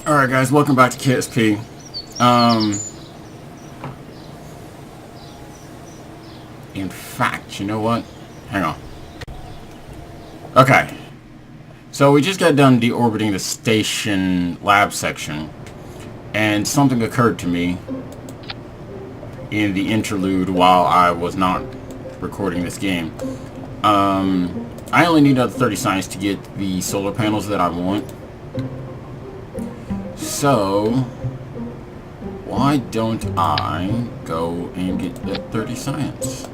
Alright guys, welcome back to KSP. In fact, you know what? Hang on. Okay. So we just got done deorbiting the station lab section, and something occurred to me in the interlude while I was not recording this game. I only need another 30 science to get the solar panels that I want. So, why don't I go and get that 30 science?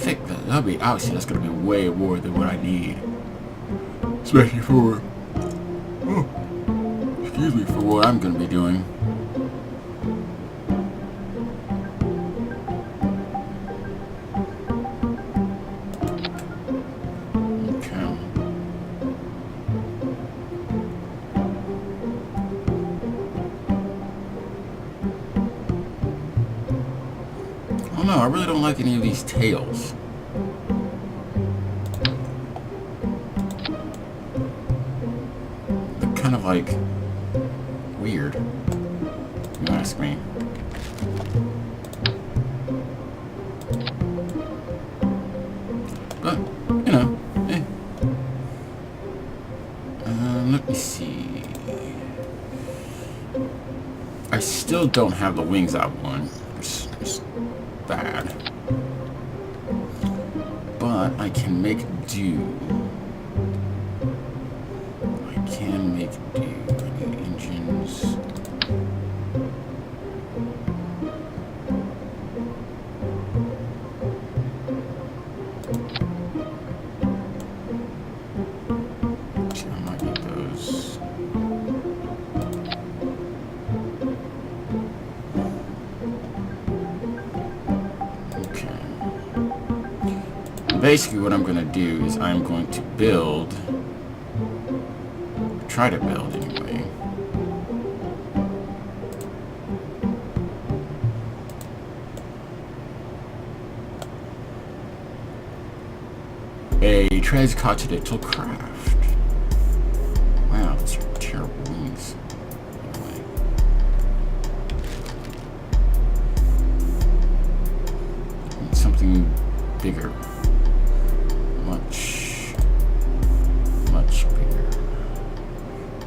Thick, that'll be, obviously that's gonna be way more than what I need. Especially for, excuse me, for what I'm gonna be doing. Oh no, I really don't like any of these tails. They're kind of like weird, if you ask me. But, you know, let me see. I still don't have the wings I want. It's bad. But I can make do. I can make do. I need engines. I might need those. Basically what I'm going to do is I'm going to build, try to build anyway, a transcontinental craft. Wow, those are terrible wings. Anyway. Something bigger. Much bigger,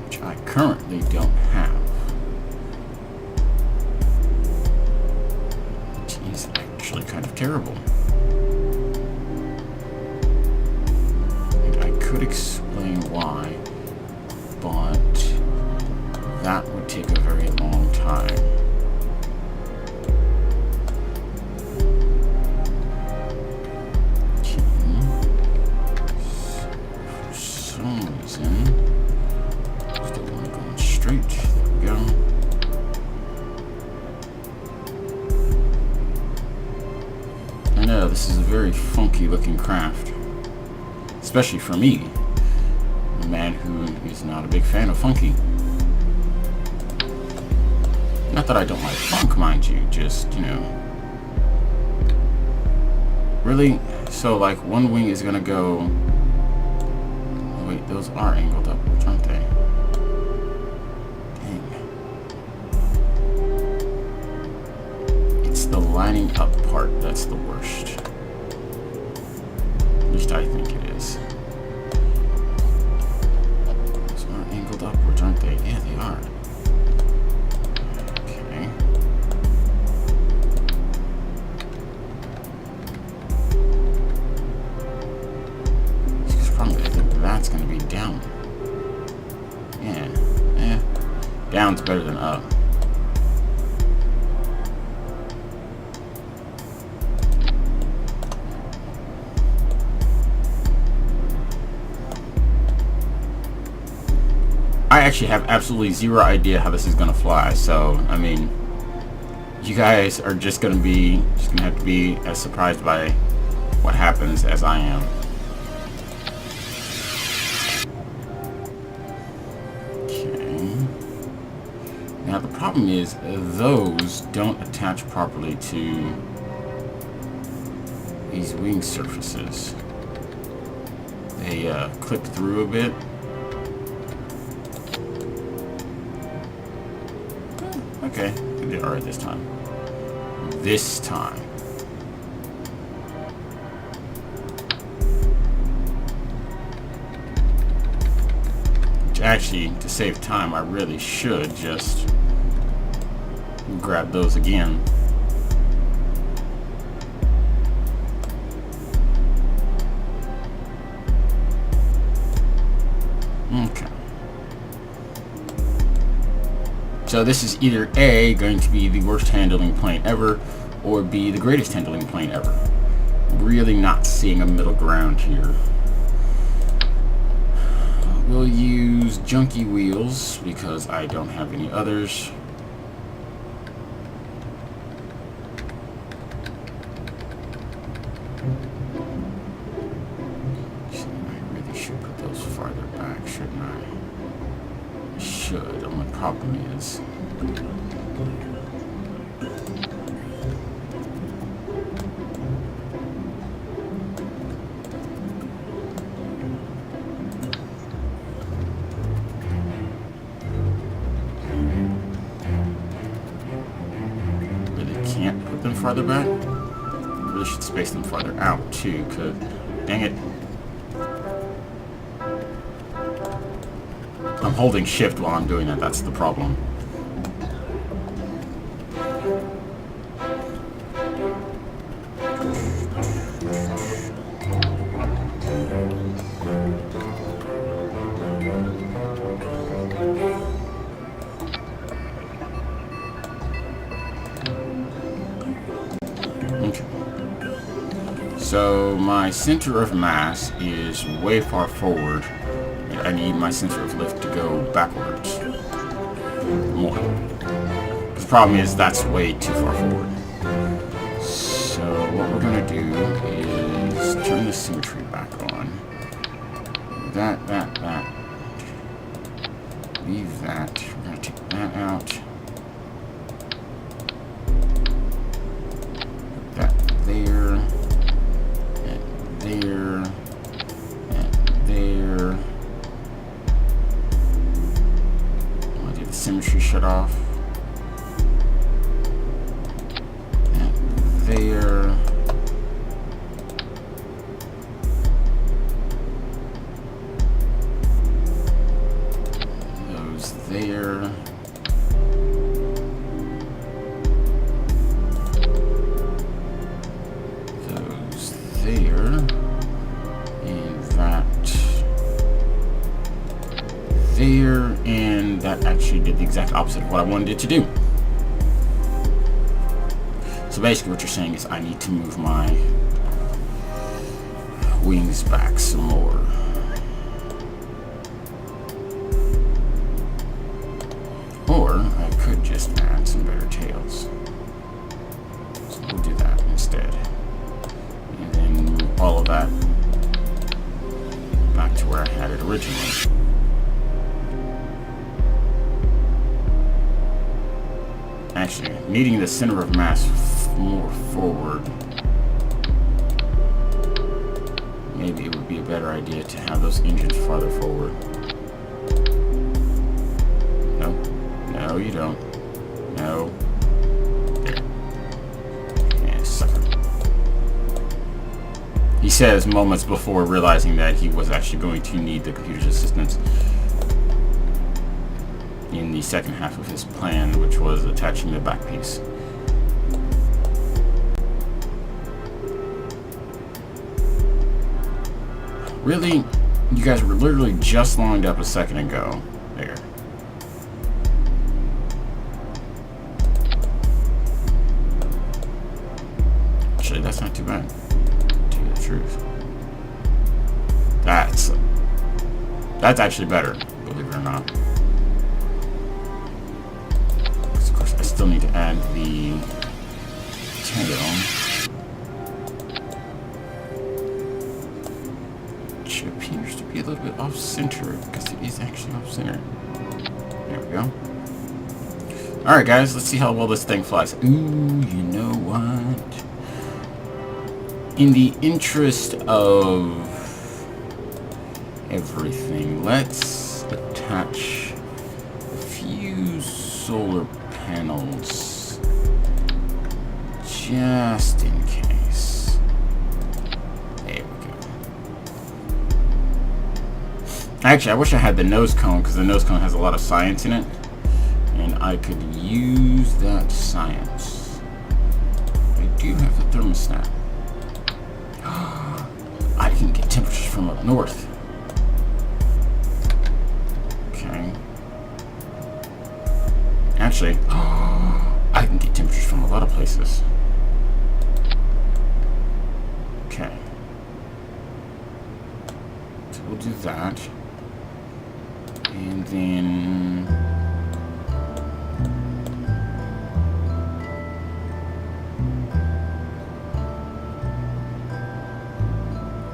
which I currently don't have. Which is actually kind of terrible. And I could explain why, but that would take a very long time. This is a very funky looking craft, especially for me, a man who is not a big fan of funky. Not that I don't like funk, mind you, just, you know. Really? So, like, one wing is gonna go... Oh, wait, those are angled upwards, aren't they? Dang. It's the lining up part that's the worst. At least I think it is. Those are angled upwards, aren't they? Yeah, they are. Okay. Because probably I think that's going to be down. Yeah. Down's better than up. I actually have absolutely zero idea how this is gonna fly, so I mean, you guys are just gonna have to be as surprised by what happens as I am. Okay. Now the problem is those don't attach properly to these wing surfaces. They clip through a bit. Okay, they did alright this time. This time. Which actually, to save time, I really should just grab those again. Okay. So this is either A, going to be the worst handling plane ever, or B, the greatest handling plane ever. Really not seeing a middle ground here. We'll use junky wheels because I don't have any others. I really should put those farther back, shouldn't I? Should. The only problem is really can't put them farther back. Really should space them farther out too, cause dang it. I'm holding shift while I'm doing that, that's the problem. Okay. So my center of mass is way far forward. I need my center of lift to go backwards more. The problem is that's way too far forward. So what we're going to do is turn the symmetry back on. That. Leave that. We're going to take that out. Put that there. And there. And there. Symmetry shut off. And there. Those there. Those there. And that there, and that actually did the exact opposite of what I wanted it to do. So basically what you're saying is I need to move my wings back some more. Or I could just add some better tails. So we'll do that instead. And then move all of that back to where I had it originally. Actually, needing the center of mass more forward, maybe it would be a better idea to have those engines farther forward. No, no, you don't. No. There. Yeah, sucker. He says moments before realizing that he was actually going to need the computer's assistance in the second half of his plan, which was attaching the back piece. Really? You guys were literally just lined up a second ago. There. Actually, that's not too bad, to tell you the truth. That's actually better, believe it or not. I still need to add the tail, which appears to be a little bit off center because it is actually off center. There we go. Alright guys, let's see how well this thing flies. Ooh, you know what? in the interest of everything, let's attach a few solar panels just in case. There we go. Actually, I wish I had the nose cone, because the nose cone has a lot of science in it, and I could use that science. I do have the thermostat. I can get temperatures from up north. Okay. Actually, I can get temperatures from a lot of places. Okay. So we'll do that. And then...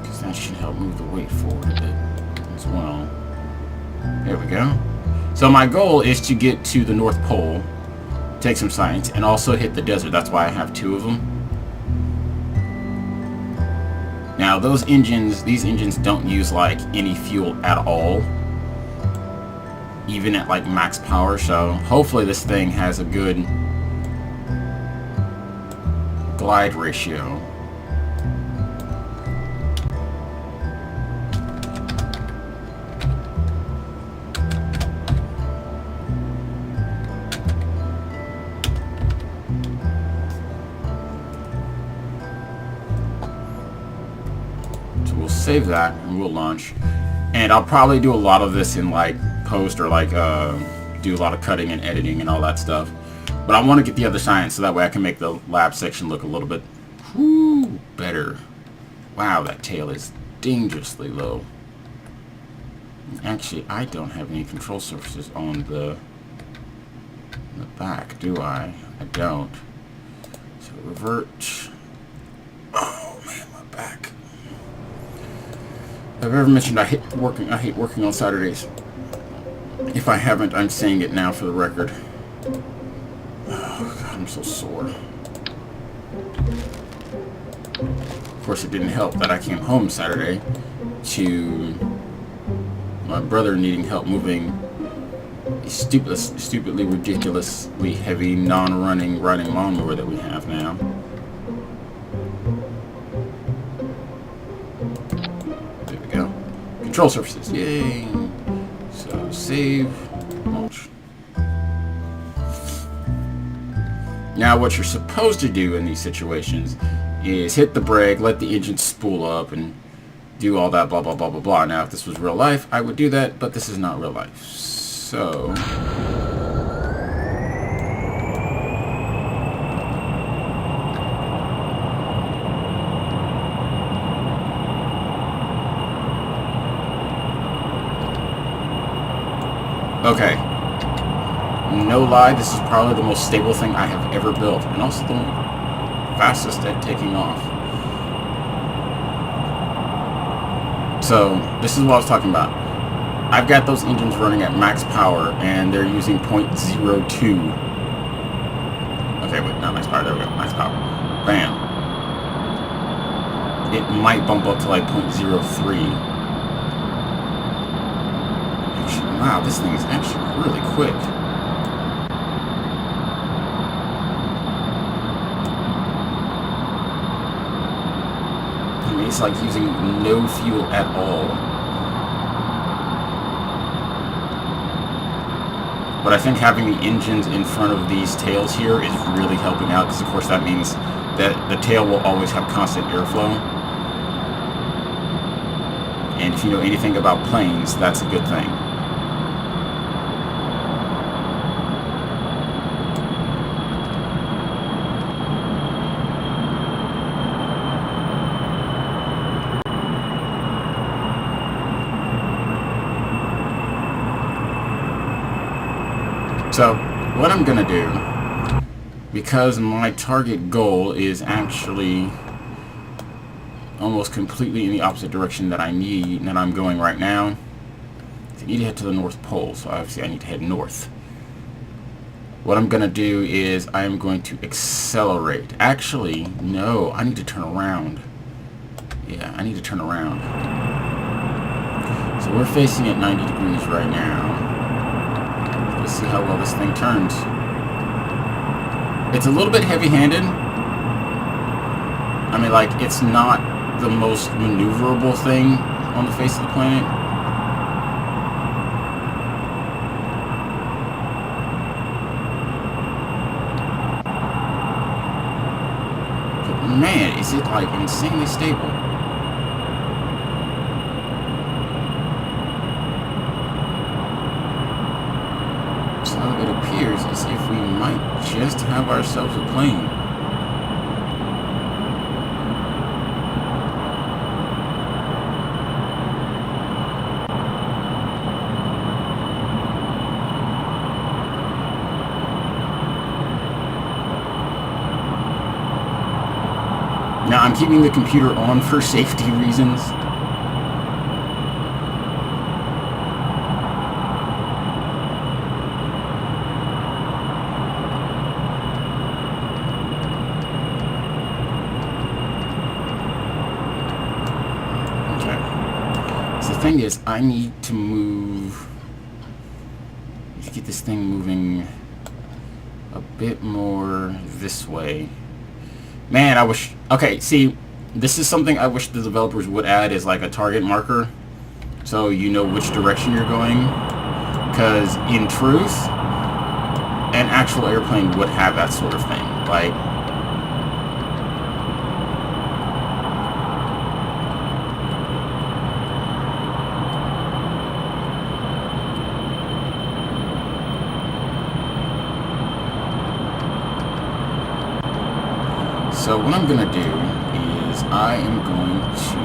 because that should help move the weight forward a bit as well. There we go. So my goal is to get to the North Pole, take some science, and also hit the desert. That's why I have two of them. Now those engines, these engines don't use like any fuel at all, even at like max power. So hopefully this thing has a good glide ratio. So we'll save that and we'll launch. And I'll probably do a lot of this in like post, or like do a lot of cutting and editing and all that stuff. But I want to get the other science so that way I can make the lab section look a little bit better. Wow, that tail is dangerously low. Actually, I don't have any control surfaces on the back, do I? I don't. So revert. Oh man, my back. If I've ever mentioned I hate working on Saturdays. If I haven't, I'm saying it now for the record. Oh God, I'm so sore. Of course, it didn't help that I came home Saturday to my brother needing help moving a stupidly, ridiculously heavy, non-running riding lawnmower that we have now. There we go. Control surfaces, yay! So save, launch. Now what you're supposed to do in these situations is hit the brake, let the engine spool up, and do all that blah blah blah blah blah. Now if this was real life, I would do that, but this is not real life. So okay, no lie, this is probably the most stable thing I have ever built, and also the fastest at taking off. So this is what I was talking about. I've got those engines running at max power, and they're using 0.02. Okay, wait, not max power, there we go, max power. Bam. It might bump up to like 0.03. Wow, this thing is actually really quick. I mean, it's like using no fuel at all. But I think having the engines in front of these tails here is really helping out, because of course that means that the tail will always have constant airflow. And if you know anything about planes, that's a good thing. So, what I'm going to do, because my target goal is actually almost completely in the opposite direction that I'm going right now, I need to head to the North Pole, so obviously I need to head north. What I'm going to do is I'm going to accelerate. Actually, no, I need to turn around. Yeah, I need to turn around. So we're facing at 90 degrees right now. Let's see how well this thing turns. It's a little bit heavy-handed. I mean, like, it's not the most maneuverable thing on the face of the planet. But man, is it like insanely stable. So it appears as if we might just have ourselves a plane. Now, I'm keeping the computer on for safety reasons. Okay. So the thing is, I need to move... Let's get this thing moving a bit more this way. Man, I wish... Okay, see, this is something I wish the developers would add is like a target marker, so you know which direction you're going. Because in truth, an actual airplane would have that sort of thing. Like, so what I'm going to do is I am going to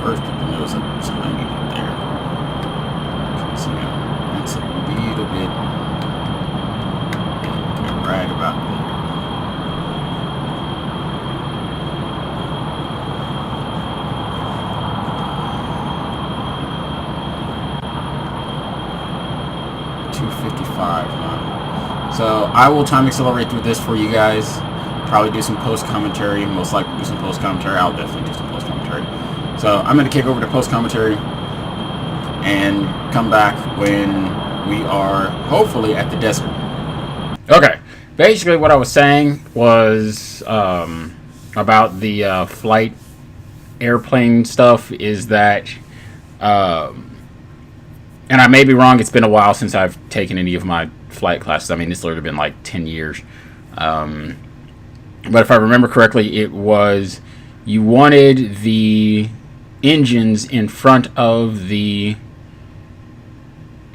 first put the nose up tiny bit there. So that's a little bit, okay, right about there. .255, huh? So I will time accelerate through this for you guys. Probably do some post commentary. Most likely do some post commentary. I'll definitely do some post commentary. So I'm going to kick over to post commentary and come back when we are hopefully at the desert. Okay. Basically, what I was saying was about the flight airplane stuff is that, and I may be wrong. It's been a while since I've taken any of my flight classes. I mean, it's literally been like 10 years. But if I remember correctly, it was you wanted the engines in front of the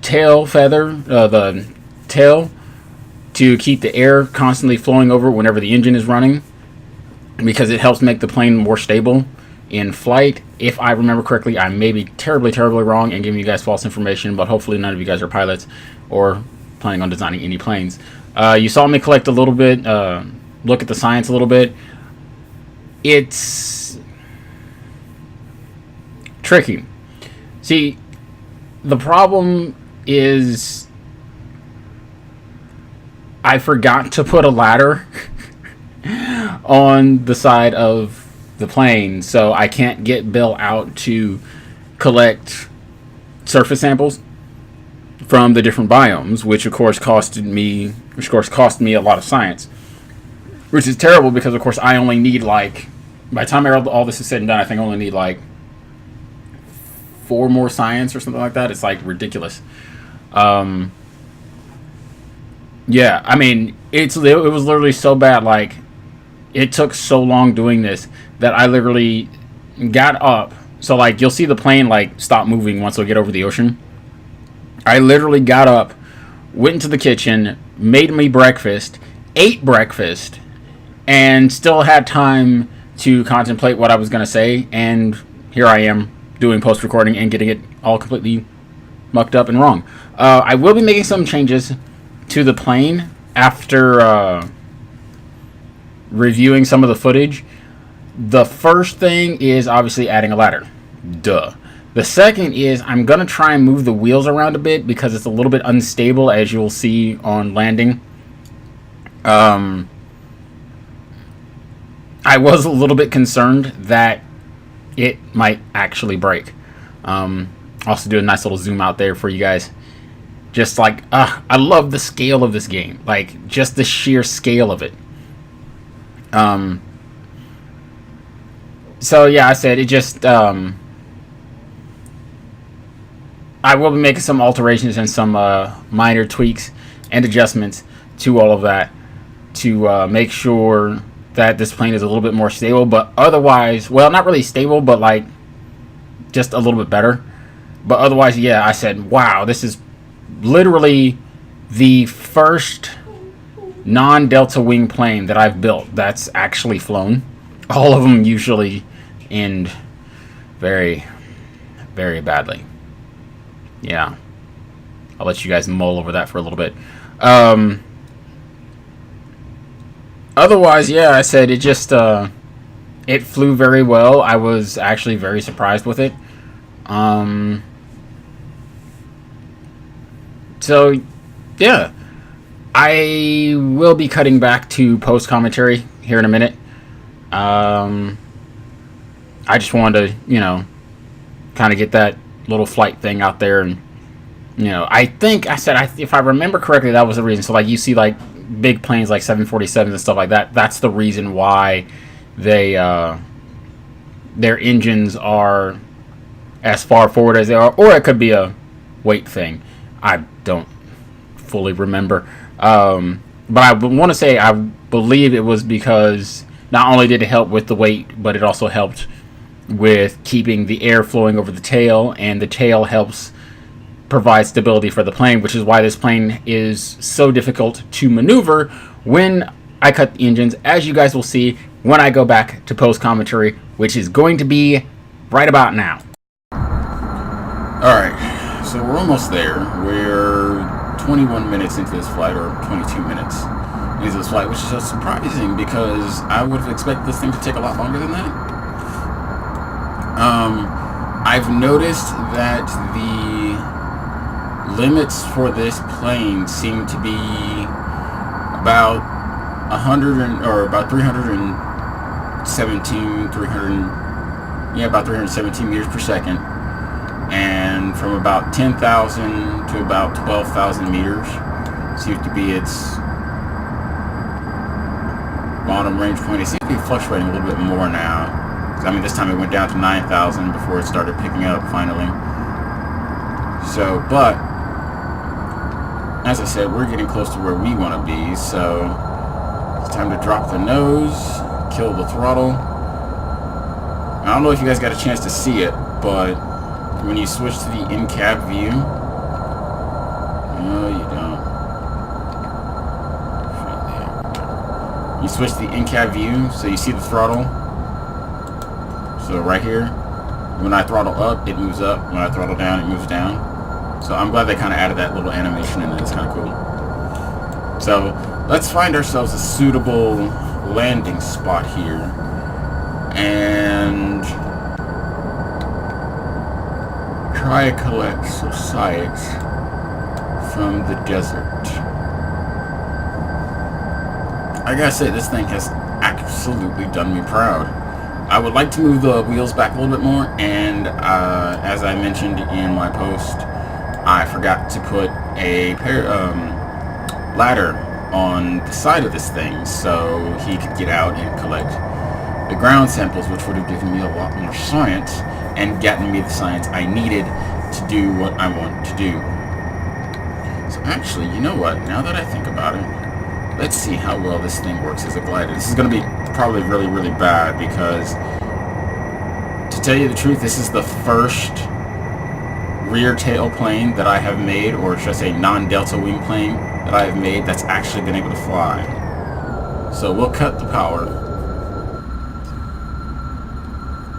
tail feather, the tail, to keep the air constantly flowing over whenever the engine is running, because it helps make the plane more stable in flight. If I remember correctly, I may be terribly, terribly wrong and giving you guys false information, but hopefully none of you guys are pilots or planning on designing any planes. You saw me collect a little bit, look at the science a little bit. It's tricky. See, the problem is I forgot to put a ladder on the side of the plane, so I can't get Bill out to collect surface samples from the different biomes, which of course cost me a lot of science, which is terrible because of course I only need, like, by the time all this is said and done, I think I only need like 4 more science or something like that. It's like ridiculous. Yeah, I mean, it was literally so bad. Like, it took so long doing this that I literally got up. So, like, you'll see the plane, like, stop moving once we get over the ocean. I literally got up, went into the kitchen, made me breakfast, ate breakfast, and still had time to contemplate what I was going to say. And here I am doing post-recording and getting it all completely mucked up and wrong. I will be making some changes to the plane after reviewing some of the footage. The first thing is obviously adding a ladder. Duh. The second is I'm going to try and move the wheels around a bit because it's a little bit unstable, as you'll see on landing. I was a little bit concerned that it might actually break. Also do a nice little zoom out there for you guys. Just like, I love the scale of this game. Like, just the sheer scale of it. So yeah, I said it just, I will be making some alterations and some minor tweaks and adjustments to all of that to make sure that this plane is a little bit more stable. But otherwise, well, not really stable, but like just a little bit better. But otherwise, yeah, I said, wow, this is literally the first non-Delta Wing plane that I've built that's actually flown. All of them usually end very, very badly. Yeah. I'll let you guys mull over that for a little bit. Otherwise, yeah, I said it just, it flew very well. I was actually very surprised with it. So, yeah. I will be cutting back to post commentary here in a minute. I just wanted to, kind of get that little flight thing out there. And, I think I said, if I remember correctly, that was the reason. So, like, you see, like, big planes like 747s and stuff like that. That's the reason why they, their engines are as far forward as they are. Or it could be a weight thing. I don't fully remember. But I want to say I believe it was because not only did it help with the weight, but it also helped with keeping the air flowing over the tail, and the tail helps provide stability for the plane, which is why this plane is so difficult to maneuver when I cut the engines, as you guys will see when I go back to post commentary, which is going to be right about now. Alright, so we're almost there. We're 21 minutes into this flight, or 22 minutes into this flight, which is just surprising because I would have expected this thing to take a lot longer than that. I've noticed that the limits for this plane seem to be about 317 meters per second, and from about 10,000 to about 12,000 meters seems to be its bottom range point. It seems to be fluctuating a little bit more now. I mean, this time it went down to 9,000 before it started picking up finally. So, but as I said, we're getting close to where we want to be, so it's time to drop the nose, kill the throttle. I don't know if you guys got a chance to see it, but when you switch to the in-cab view, no, you don't. You switch to the in-cab view, so you see the throttle. So right here, when I throttle up, it moves up. When I throttle down, it moves down. So I'm glad they kind of added that little animation in it. It's kind of cool. So let's find ourselves a suitable landing spot here. And try to collect some science from the desert. I gotta say, this thing has absolutely done me proud. I would like to move the wheels back a little bit more, and as I mentioned in my post, I forgot to put a ladder on the side of this thing so he could get out and collect the ground samples, which would have given me a lot more science and gotten me the science I needed to do what I want to do. So actually, you know what? Now that I think about it, let's see how well this thing works as a glider. This is going to be probably really, really bad because, to tell you the truth, this is the first rear tail plane that I have made, or should I say non-Delta Wing plane that I have made that's actually been able to fly. So we'll cut the power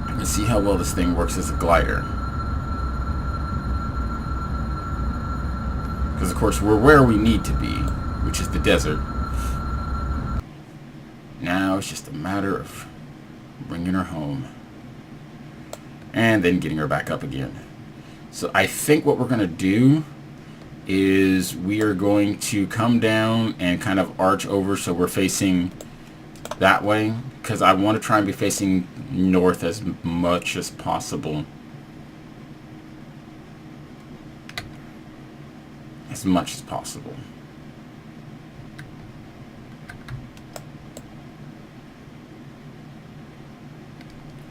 and see how well this thing works as a glider. Because of course we're where we need to be, which is the desert. Now it's just a matter of bringing her home and then getting her back up again. So I think what we're going to do is we are going to come down and kind of arch over so we're facing that way, because I want to try and be facing north as much as possible. As much as possible.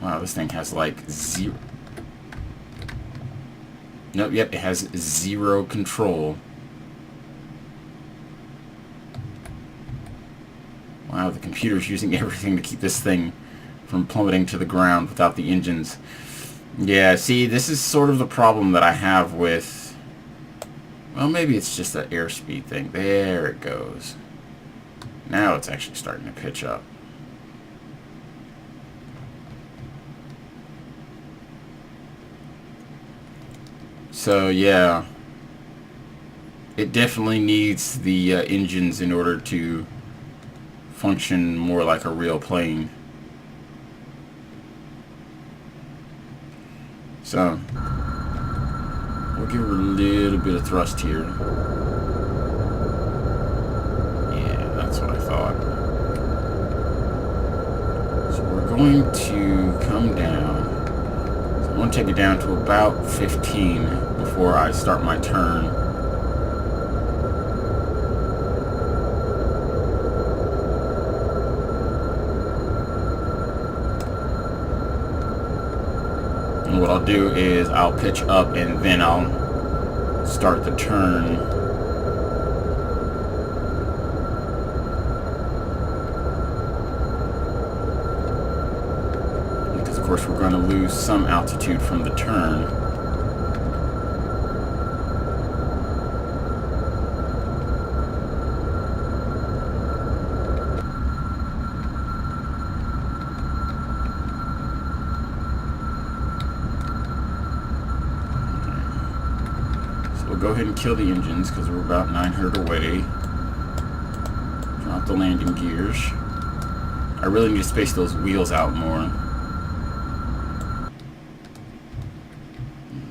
Wow, this thing has like zero. Nope, yep, it has zero control. Wow, the computer's using everything to keep this thing from plummeting to the ground without the engines. Yeah, see, this is sort of the problem that I have with... Well, maybe it's just that airspeed thing. There it goes. Now it's actually starting to pitch up. So, yeah. It definitely needs the engines in order to function more like a real plane. So, we'll give her a little bit of thrust here. Yeah, that's what I thought. So we're going to come down. So I want to take it down to about 15 before I start my turn. And what I'll do is I'll pitch up and then I'll start the turn. Because of course we're going to lose some altitude from the turn. Go ahead and kill the engines because we're about 900 away. Drop the landing gears. I really need to space those wheels out more.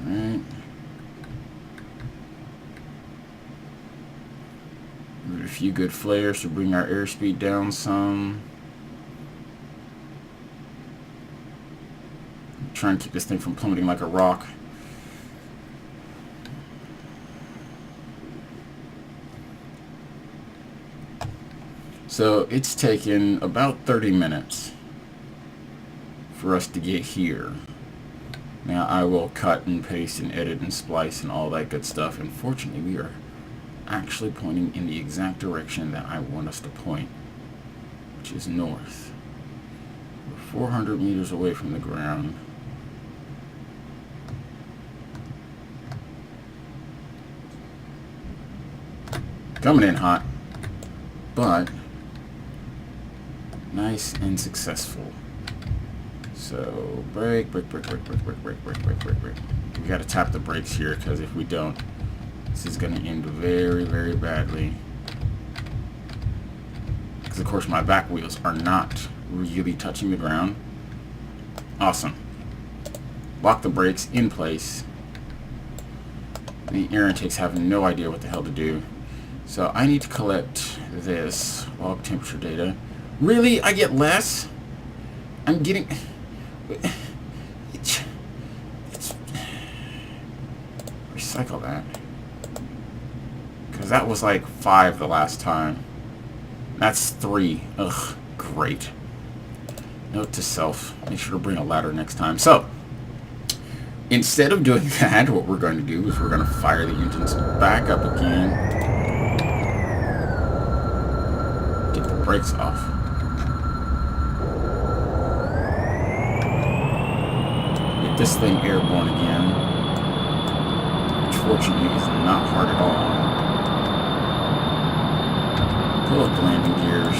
Alright. A few good flares to bring our airspeed down some. Try and keep this thing from plummeting like a rock. So it's taken about 30 minutes for us to get here. Now I will cut and paste and edit and splice and all that good stuff. And fortunately we are actually pointing in the exact direction that I want us to point, which is north. We're 400 meters away from the ground. Coming in hot, but nice and successful. So brake. We gotta tap the brakes here because if we don't, this is gonna end very, very badly. Because of course my back wheels are not really touching the ground. Awesome. Lock the brakes in place. The air intakes have no idea what the hell to do. So I need to collect this log temperature data. Really? I get less? I'm getting... Recycle that. Because that was like 5 the last time. That's 3. Ugh, great. Note to self. Make sure to bring a ladder next time. So, instead of doing that, what we're going to do is we're going to fire the engines back up again. Get the brakes off. This thing airborne again, which fortunately is not hard at all. Pull up the landing gears.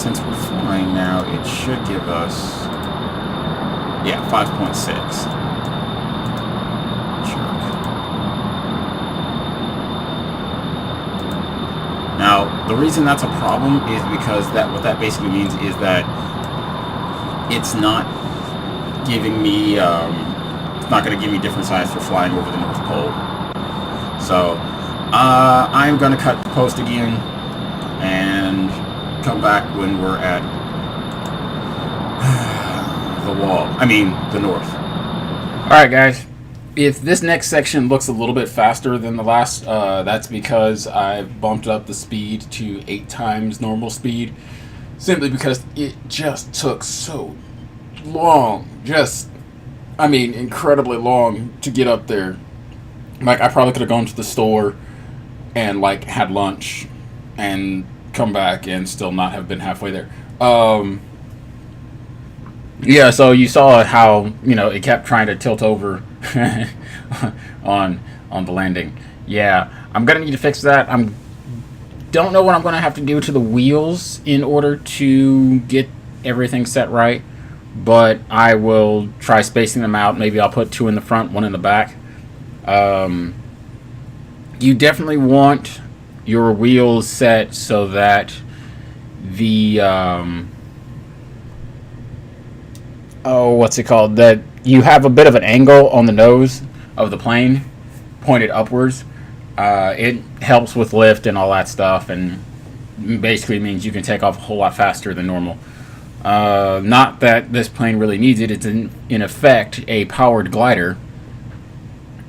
Since we're flying now, it should give us, yeah, 5.6. Jerk. Now, the reason that's a problem is because what that basically means is that it's not giving me, it's not going to give me different size for flying over the North Pole. So, I'm going to cut the post again and come back when we're at the wall. I mean, the north. Alright, guys. If this next section looks a little bit faster than the last, that's because I bumped up the speed to 8 times normal speed. Simply because it just took so long. Incredibly long to get up there. Like, I probably could have gone to the store and, like, had lunch and come back and still not have been halfway there. Yeah, so you saw how, it kept trying to tilt over on the landing. Yeah, I'm going to need to fix that. Don't know what I'm going to have to do to the wheels in order to get everything set right. But I will try spacing them out. Maybe I'll put 2 in the front, 1 in the back. You definitely want your wheels set so that the that you have a bit of an angle on the nose of the plane pointed upwards. It helps with lift and all that stuff, and basically means you can take off a whole lot faster than normal. Not that this plane really needs it. It's in effect a powered glider,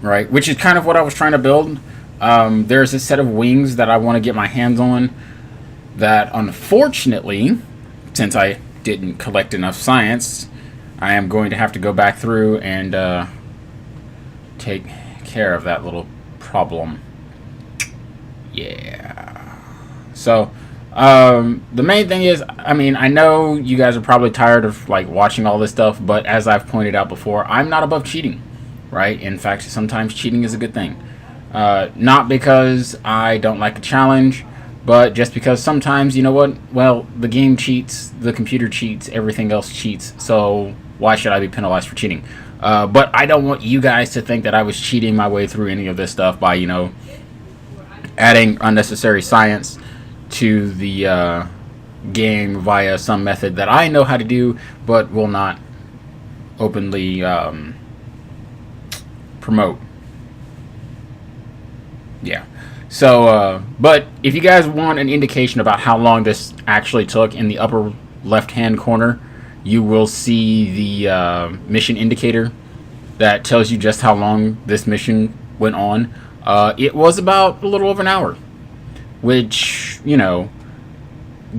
right? Which is kind of what I was trying to build. There's a set of wings that I want to get my hands on that, unfortunately, since I didn't collect enough science, I am going to have to go back through and take care of that little problem. Yeah. So, the main thing is, I know you guys are probably tired of, like, watching all this stuff, but as I've pointed out before, I'm not above cheating, right? In fact, sometimes cheating is a good thing. Not because I don't like a challenge, but just because sometimes, you know what? Well, the game cheats, the computer cheats, everything else cheats, so why should I be penalized for cheating? But I don't want you guys to think that I was cheating my way through any of this stuff by, adding unnecessary science to the game via some method that I know how to do, but will not openly promote. Yeah. So, but if you guys want an indication about how long this actually took, in the upper left-hand corner, you will see the mission indicator that tells you just how long this mission went on. It was about a little over an hour, which,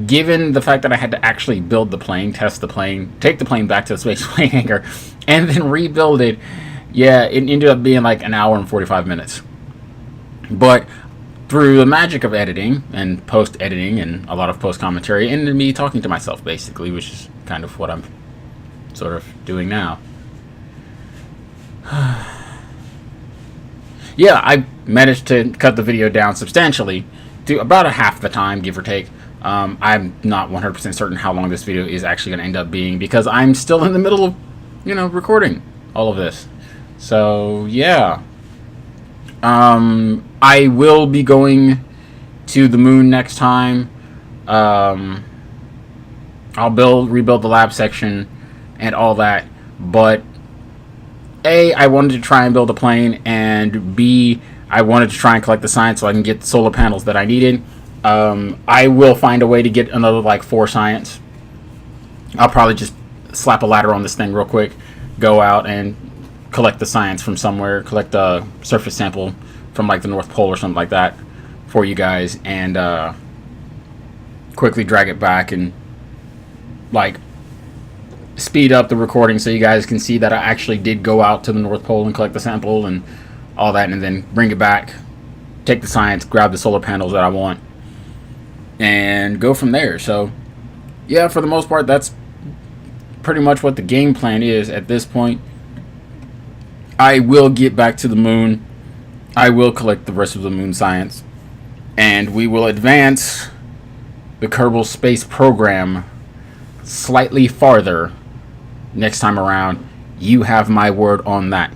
given the fact that I had to actually build the plane, test the plane, take the plane back to the space plane hangar, and then rebuild it, yeah, it ended up being like an hour and 45 minutes. But through the magic of editing and post-editing and a lot of post-commentary and me talking to myself, basically, which is kind of what I'm sort of doing now. Yeah, I managed to cut the video down substantially to about a half the time, give or take. I'm not 100% certain how long this video is actually going to end up being because I'm still in the middle of, recording all of this. So, yeah. I will be going to the moon next time. I'll rebuild the lab section and all that, but A, I wanted to try and build a plane, and B, I wanted to try and collect the science so I can get the solar panels that I needed. I will find a way to get another, 4 science. I'll probably just slap a ladder on this thing real quick, go out and collect the science from somewhere, collect a surface sample from, the North Pole or something like that for you guys, and quickly drag it back and, speed up the recording so you guys can see that I actually did go out to the North Pole and collect the sample and all that, and then bring it back, take the science, grab the solar panels that I want, and go from there. So, yeah, for the most part, that's pretty much what the game plan is at this point. I will get back to the moon. I will collect the rest of the moon science, and we will advance the Kerbal Space Program slightly farther next time around. You have my word on that.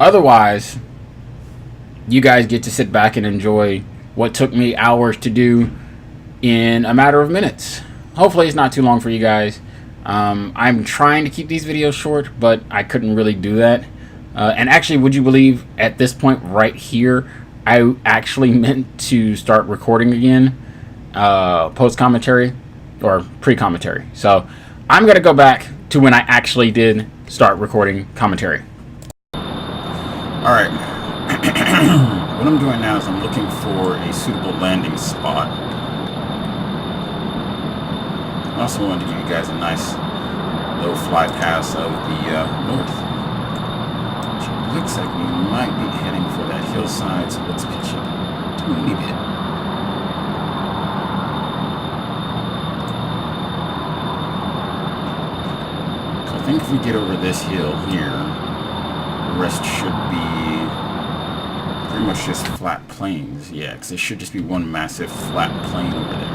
Otherwise, you guys get to sit back and enjoy what took me hours to do in a matter of minutes. Hopefully it's not too long for you guys. I'm trying to keep these videos short, but I couldn't really do that. And actually, would you believe, at this point right here, I actually meant to start recording again, post-commentary, or pre-commentary. So I'm going to go back to when I actually did start recording commentary. Alright. What I'm doing now is I'm looking for a suitable landing spot. I also wanted to give you guys a nice low fly pass of the north. Which looks like we might be heading for that hillside, so let's pitch it a teeny bit. So I think if we get over this hill here, the rest should be pretty much just flat plains. Yeah, because it should just be one massive flat plain over there.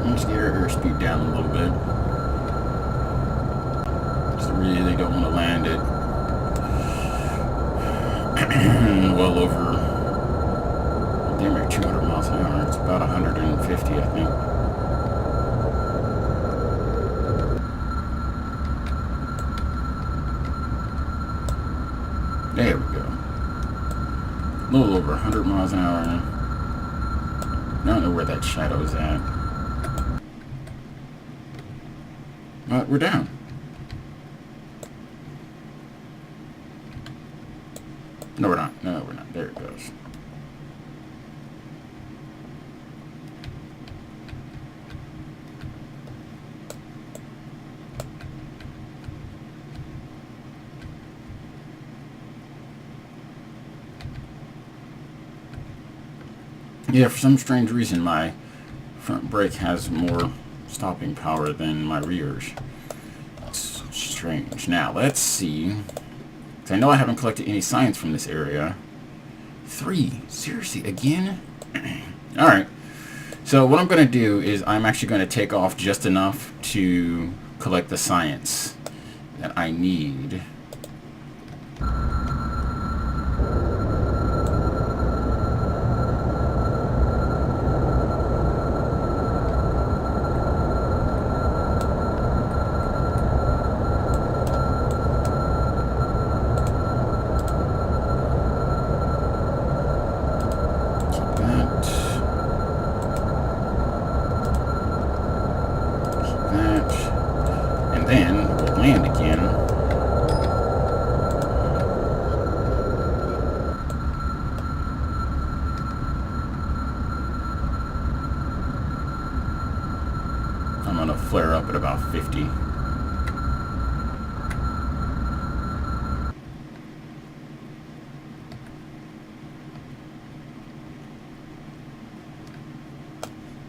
Let's get our airspeed down a little bit. Just really don't want to land it well over, damn near 200 miles an hour. It's about 150, I think. There we go. A little over 100 miles an hour. I don't know where that shadow is at. We're down. No, we're not. No, we're not. There it goes. Yeah, for some strange reason, my front brake has more stopping power than my rears. It's strange. Now, let's see. Because I know I haven't collected any science from this area. 3. Seriously, again? Alright. So what I'm going to do is I'm actually going to take off just enough to collect the science that I need. Then we'll land again. I'm going to flare up at about 50.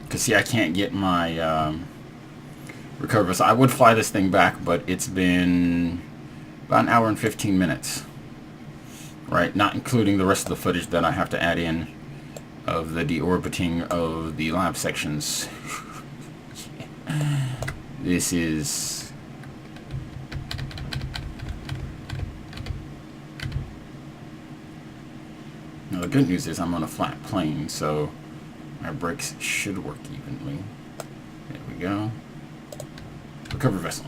Because see, I can't get my recover. So I would fly this thing back, but it's been about an hour and 15 minutes. Right, not including the rest of the footage that I have to add in of the deorbiting of the lab sections. This is... Now the good news is I'm on a flat plane, so my brakes should work evenly. There we go. Recover vessel.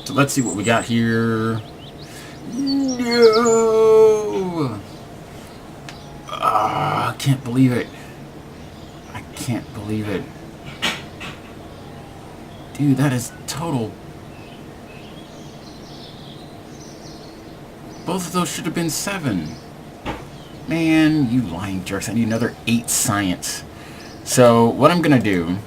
So let's see what we got here. No! I can't believe it. I can't believe it. Dude, that is total. Both of those should have been 7. Man, you lying jerks. I need another 8 science. So what I'm going to do